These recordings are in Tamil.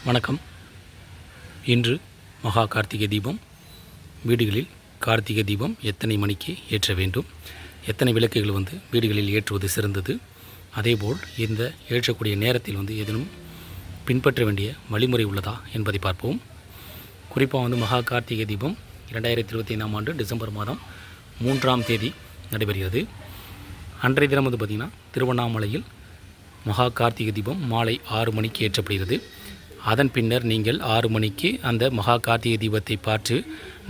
வணக்கம். இன்று மகா கார்த்திகை தீபம். வீடுகளில் கார்த்திகை தீபம் எத்தனை மணிக்கு ஏற்ற வேண்டும், எத்தனை விளக்குகள் வீடுகளில் ஏற்றுவது சிறந்தது, அதேபோல் இந்த ஏற்றக்கூடிய நேரத்தில் ஏதேனும் பின்பற்ற வேண்டிய வழிமுறை உள்ளதா என்பதை பார்ப்போம். குறிப்பாக மகா கார்த்திகை தீபம் 2025ஆம் ஆண்டு டிசம்பர் மாதம் 3ஆம் தேதி நடைபெறுகிறது. அன்றைய தினம் பார்த்திங்கன்னா திருவண்ணாமலையில் மகா கார்த்திகை தீபம் மாலை 6 மணிக்கு ஏற்றப்படுகிறது. அதன் பின்னர் நீங்கள் 6 மணிக்கு அந்த மகா கார்த்திகை தீபத்தை பார்த்து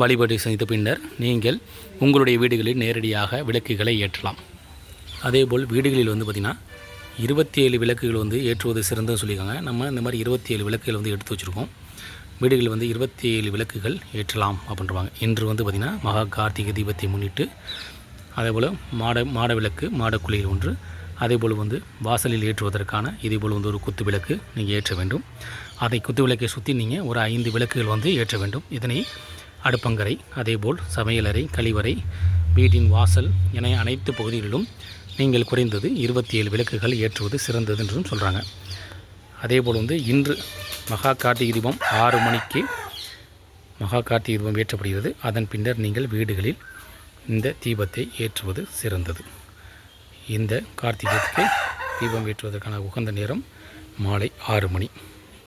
வழிபாடு செய்த பின்னர் நீங்கள் உங்களுடைய வீடுகளில் நேரடியாக விளக்குகளை ஏற்றலாம். அதேபோல் வீடுகளில் பார்த்திங்கன்னா 27 விளக்குகள் ஏற்றுவது சிறந்தது சொல்லியிருக்காங்க. நம்ம இந்த மாதிரி 27 விளக்குகள் எடுத்து வச்சுருக்கோம். வீடுகளில் 27 விளக்குகள் ஏற்றலாம் அப்படின்றாங்க. இன்று பார்த்திங்கன்னா மகா கார்த்திகை தீபத்தை முன்னிட்டு அதேபோல் மாட விளக்கு மாடக்குழியில் ஒன்று, அதேபோல் வாசலில் ஏற்றுவதற்கான இதேபோல் ஒரு குத்து விளக்கு நீங்கள் ஏற்ற வேண்டும். அதை குத்து விளக்கை சுற்றி நீங்கள் ஒரு 5 விளக்குகள் ஏற்ற வேண்டும். இதனை அடுப்பங்கரை, அதேபோல் சமையலறை, கழிவறை, வீட்டின் வாசல் என அனைத்து பகுதிகளிலும் நீங்கள் குறைந்தது 27 விளக்குகள் ஏற்றுவது சிறந்தது என்றும் சொல்கிறாங்க. அதேபோல் இன்று மகா கார்த்திகை தீபம் 6 மணிக்கு மகா கார்த்திகை தீபம் ஏற்றப்படுகிறது. அதன் பின்னர் நீங்கள் வீடுகளில் இந்த தீபத்தை ஏற்றுவது சிறந்தது. இந்த கார்த்திகைக்கு தீபம் ஏற்றுவதற்கான உகந்த நேரம் மாலை 6 மணி.